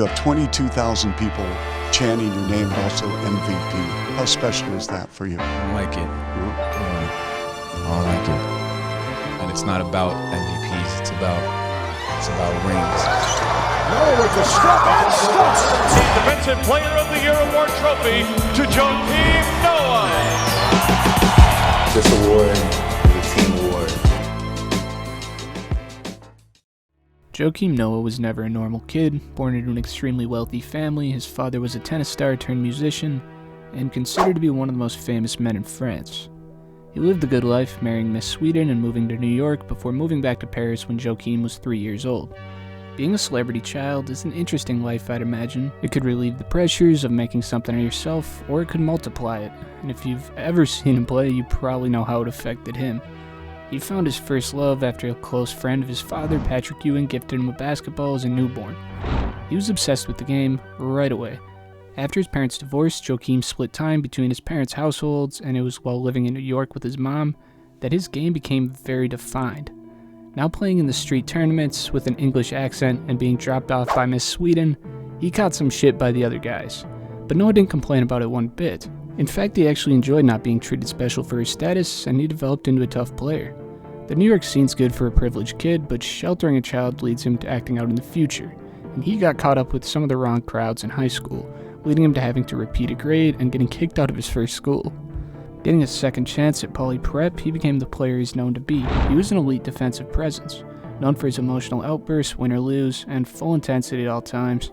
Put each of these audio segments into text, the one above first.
You have 22,000 people chanting your name, but also MVP. How special is that for you? I like it. I like it. And it's not about MVPs. It's about rings. Noah with the step and stop. The Defensive Player of the Year award trophy to Joakim Noah. This award is a team award. Joakim Noah was never a normal kid. Born into an extremely wealthy family, his father was a tennis star turned musician, and considered to be one of the most famous men in France. He lived the good life, marrying Miss Sweden and moving to New York before moving back to Paris when Joakim was 3 years old. Being a celebrity child is an interesting life, I'd imagine. It could relieve the pressures of making something of yourself, or it could multiply it, and if you've ever seen him play, you probably know how it affected him. He found his first love after a close friend of his father, Patrick Ewing, gifted him a basketball as a newborn. He was obsessed with the game right away. After his parents divorced, Joakim split time between his parents' households, and it was while living in New York with his mom that his game became very defined. Now playing in the street tournaments with an English accent and being dropped off by Miss Sweden, he caught some shit by the other guys. But Noah didn't complain about it one bit. In fact, he actually enjoyed not being treated special for his status, and he developed into a tough player. The New York scene's good for a privileged kid, but sheltering a child leads him to acting out in the future, and he got caught up with some of the wrong crowds in high school, leading him to having to repeat a grade and getting kicked out of his first school. Getting a second chance at Poly Prep, he became the player he's known to be. He was an elite defensive presence, known for his emotional outbursts, win or lose, and full intensity at all times.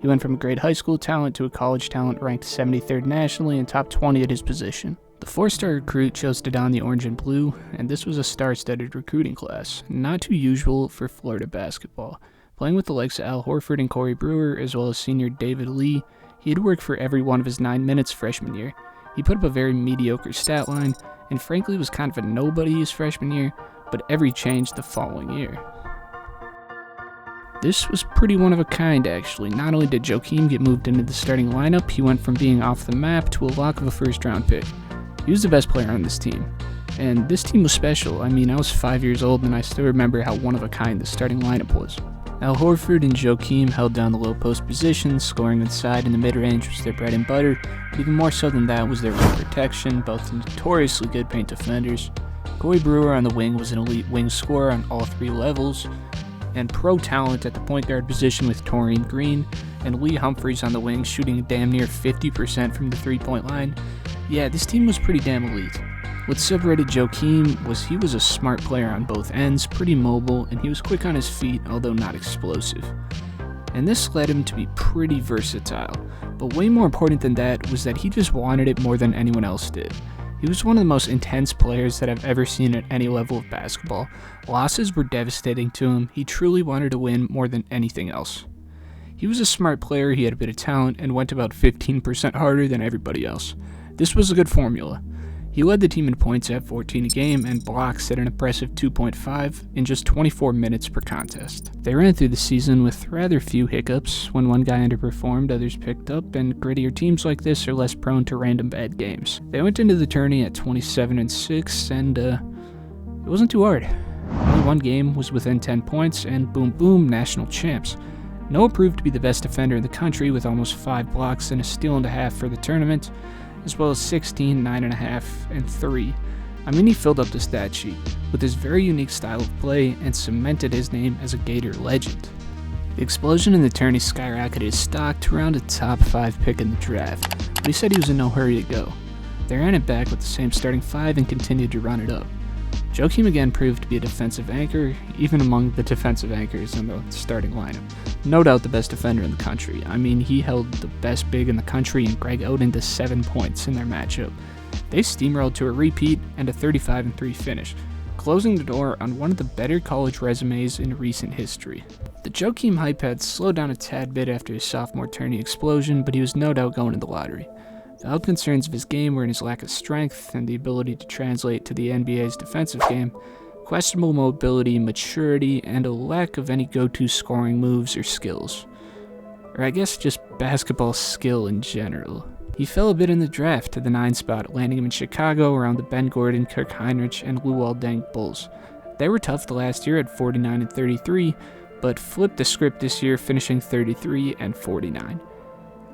He went from a great high school talent to a college talent ranked 73rd nationally and top 20 at his position. The 4-star recruit chose to don the orange and blue, and this was a star-studded recruiting class, not too usual for Florida basketball. Playing with the likes of Al Horford and Corey Brewer, as well as senior David Lee, he had worked for every one of his 9 minutes freshman year. He put up a very mediocre stat line, and frankly was kind of a nobody his freshman year, but every changed the following year. This was pretty one of a kind, actually. Not only did Joakim get moved into the starting lineup, he went from being off the map to a lock of a first-round pick. He was the best player on this team. And this team was special. I mean, I was 5 years old and I still remember how one of a kind the starting lineup was. Al Horford and Joakim held down the low post positions, scoring inside and the mid-range was their bread and butter, but even more so than that was their rim protection, both notoriously good paint defenders. Corey Brewer on the wing was an elite wing scorer on all 3 levels, and pro talent at the point guard position with Taurean Green, and Lee Humphries on the wing shooting damn near 50% from the 3-point line. Yeah, this team was pretty damn elite. What separated Joakim was he was a smart player on both ends, pretty mobile, and he was quick on his feet, although not explosive. And this led him to be pretty versatile, but way more important than that was that he just wanted it more than anyone else did. He was one of the most intense players that I've ever seen at any level of basketball. Losses were devastating to him. He truly wanted to win more than anything else. He was a smart player, he had a bit of talent, and went about 15% harder than everybody else. This was a good formula. He led the team in points at 14 a game and blocks at an impressive 2.5 in just 24 minutes per contest. They ran through the season with rather few hiccups. When one guy underperformed, others picked up, and grittier teams like this are less prone to random bad games. They went into the tourney at 27-6, and it wasn't too hard. Only one game was within 10 points, and boom boom, national champs. Noah proved to be the best defender in the country with almost 5 blocks and a steal and a half for the tournament, as well as 16, 9.5, and 3. I mean, he filled up the stat sheet with his very unique style of play and cemented his name as a Gator legend. The explosion in the tourney skyrocketed his stock to around a top 5 pick in the draft, but he said he was in no hurry to go. They ran it back with the same starting 5 and continued to run it up. Joakim again proved to be a defensive anchor, even among the defensive anchors in the starting lineup. No doubt the best defender in the country. I mean, he held the best big in the country and Greg Oden to 7 points in their matchup. They steamrolled to a repeat and a 35-3 finish, closing the door on one of the better college resumes in recent history. The Joakim hype had slowed down a tad bit after his sophomore tourney explosion, but he was no doubt going in the lottery. Valid concerns of his game were in his lack of strength and the ability to translate to the NBA's defensive game, questionable mobility, maturity, and a lack of any go-to scoring moves or skills. Or I guess just basketball skill in general. He fell a bit in the draft to the 9 spot, landing him in Chicago around the Ben Gordon, Kirk Heinrich, and Luol Deng Bulls. They were tough the last year at 49-33, but flipped the script this year, finishing 33 and 49.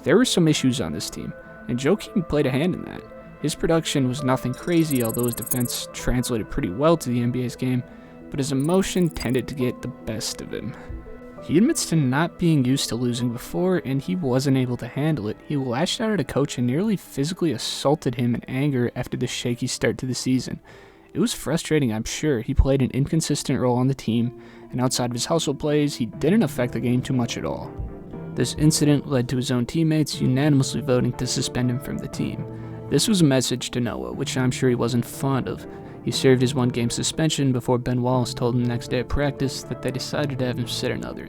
There were some issues on this team, and Joakim played a hand in that. His production was nothing crazy, although his defense translated pretty well to the NBA's game, but his emotion tended to get the best of him. He admits to not being used to losing before, and he wasn't able to handle it. He lashed out at a coach and nearly physically assaulted him in anger after the shaky start to the season. It was frustrating, I'm sure. He played an inconsistent role on the team, and outside of his hustle plays, he didn't affect the game too much at all. This incident led to his own teammates unanimously voting to suspend him from the team. This was a message to Noah, which I'm sure he wasn't fond of. He served his one-game suspension before Ben Wallace told him the next day at practice that they decided to have him sit another.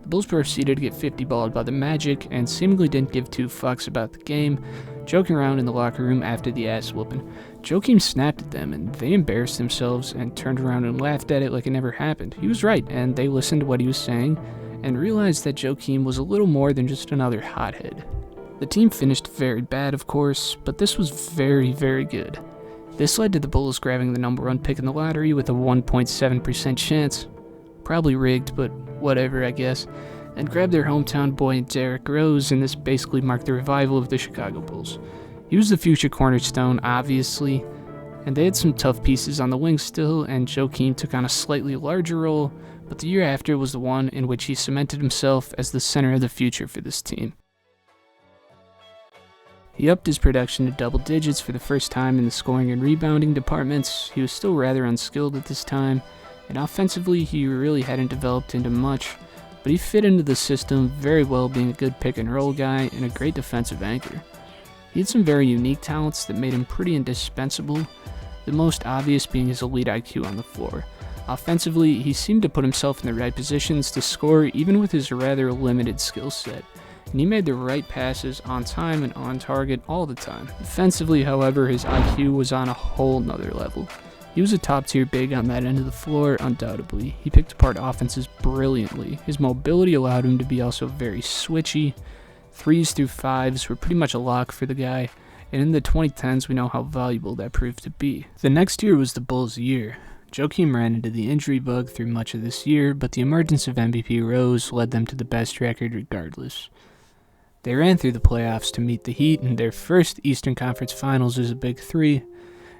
The Bulls proceeded to get 50-balled by the Magic and seemingly didn't give two fucks about the game, joking around in the locker room after the ass whooping. Joakim snapped at them and they embarrassed themselves and turned around and laughed at it like it never happened. He was right, and they listened to what he was saying and realized that Joakim was a little more than just another hothead. The team finished very bad, of course, but this was very, very good. This led to the Bulls grabbing the number 1 pick in the lottery with a 1.7% chance. Probably rigged, but whatever, I guess. And grabbed their hometown boy Derrick Rose, and this basically marked the revival of the Chicago Bulls. He was the future cornerstone, obviously, and they had some tough pieces on the wing still, and Joakim took on a slightly larger role, but the year after was the one in which he cemented himself as the center of the future for this team. He upped his production to double digits for the first time in the scoring and rebounding departments. He was still rather unskilled at this time, and offensively he really hadn't developed into much, but he fit into the system very well, being a good pick and roll guy and a great defensive anchor. He had some very unique talents that made him pretty indispensable, the most obvious being his elite IQ on the floor. Offensively, he seemed to put himself in the right positions to score even with his rather limited skill set, and he made the right passes on time and on target all the time. Defensively, however, his IQ was on a whole nother level. He was a top-tier big on that end of the floor, undoubtedly. He picked apart offenses brilliantly. His mobility allowed him to be also very switchy. 3s through 5s were pretty much a lock for the guy, and in the 2010s we know how valuable that proved to be. The next year was the Bulls' year. Joakim ran into the injury bug through much of this year, but the emergence of MVP Rose led them to the best record regardless. They ran through the playoffs to meet the Heat in their first Eastern Conference Finals as a Big Three,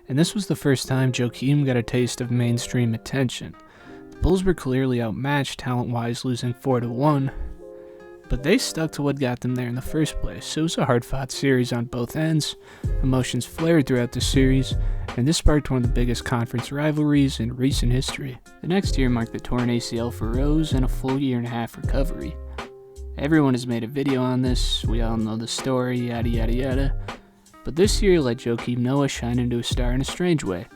and this was the first time Joakim got a taste of mainstream attention. The Bulls were clearly outmatched talent-wise, losing 4-1, but they stuck to what got them there in the first place. So it was a hard-fought series on both ends. Emotions flared throughout the series, and this sparked one of the biggest conference rivalries in recent history. The next year marked the torn ACL for Rose and a full 1.5-year recovery. Everyone has made a video on this, we all know the story, yada yada yada. But this year let Joakim Noah shine into a star in a strange way.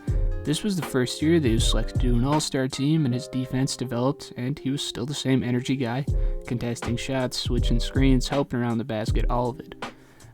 This was the first year that he was selected to an all-star team and his defense developed, and he was still the same energy guy, contesting shots, switching screens, helping around the basket, all of it.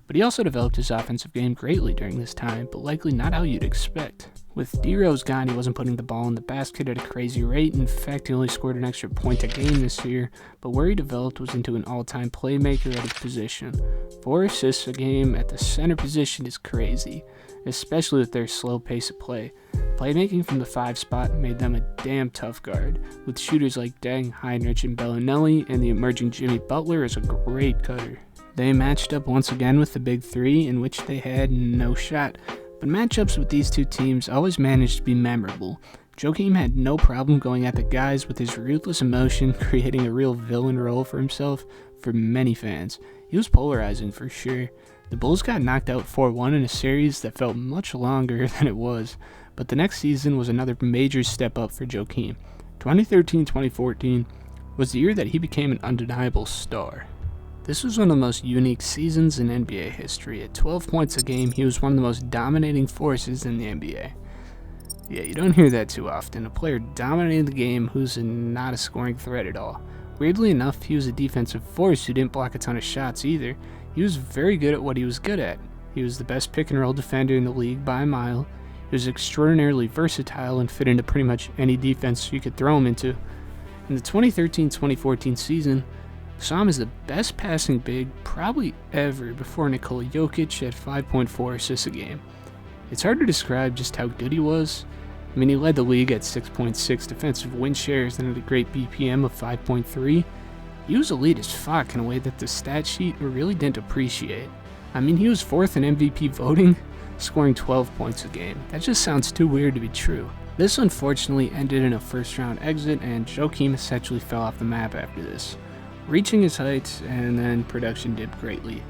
But he also developed his offensive game greatly during this time, but likely not how you'd expect. With D-Rose gone, he wasn't putting the ball in the basket at a crazy rate. In fact, he only scored an extra point a game this year, but where he developed was into an all-time playmaker at his position. 4 assists a game at the center position is crazy, especially with their slow pace of play. Playmaking from the 5 spot made them a damn tough guard, with shooters like Deng, Heinrich, and Bellinelli, and the emerging Jimmy Butler as a great cutter. They matched up once again with the Big Three, in which they had no shot. But matchups with these two teams always managed to be memorable. Joakim had no problem going at the guys with his ruthless emotion, creating a real villain role for himself for many fans. He was polarizing for sure. The Bulls got knocked out 4-1 in a series that felt much longer than it was, but the next season was another major step up for Joakim. 2013-2014 was the year that he became an undeniable star. This was one of the most unique seasons in NBA history. At 12 points a game, he was one of the most dominating forces in the NBA. Yeah, you don't hear that too often. A player dominating the game who's not a scoring threat at all. Weirdly enough, he was a defensive force who didn't block a ton of shots either. He was very good at what he was good at. He was the best pick and roll defender in the league by a mile. He was extraordinarily versatile and fit into pretty much any defense you could throw him into. In the 2013-2014 season, saw him as the best passing big probably ever before Nikola Jokic at 5.4 assists a game. It's hard to describe just how good he was. I mean, he led the league at 6.6 defensive win shares and at a great BPM of 5.3. He was elite as fuck in a way that the stat sheet really didn't appreciate. I mean, he was 4th in MVP voting, scoring 12 points a game. That just sounds too weird to be true. This unfortunately ended in a first-round exit, and Joakim essentially fell off the map after this, reaching his heights, and then production dipped greatly.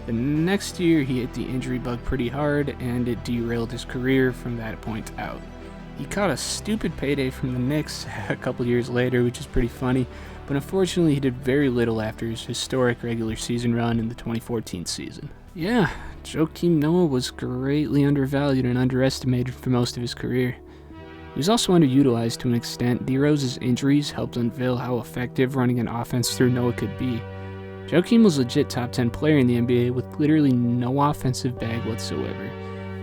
The next year, he hit the injury bug pretty hard, and it derailed his career from that point out. He caught a stupid payday from the Knicks a couple years later, which is pretty funny, but unfortunately he did very little after his historic regular season run in the 2014 season. Yeah, Joakim Noah was greatly undervalued and underestimated for most of his career. He was also underutilized to an extent. D Rose's injuries helped unveil how effective running an offense through Noah could be. Joakim was a legit top 10 player in the NBA with literally no offensive bag whatsoever.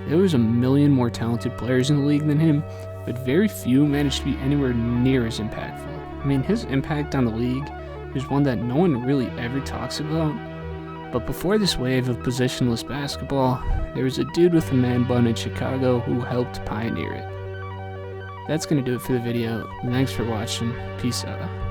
There was a million more talented players in the league than him, but very few managed to be anywhere near as impactful. I mean, his impact on the league is one that no one really ever talks about. But before this wave of positionless basketball, there was a dude with a man bun in Chicago who helped pioneer it. That's gonna do it for the video. Thanks for watching. Peace out.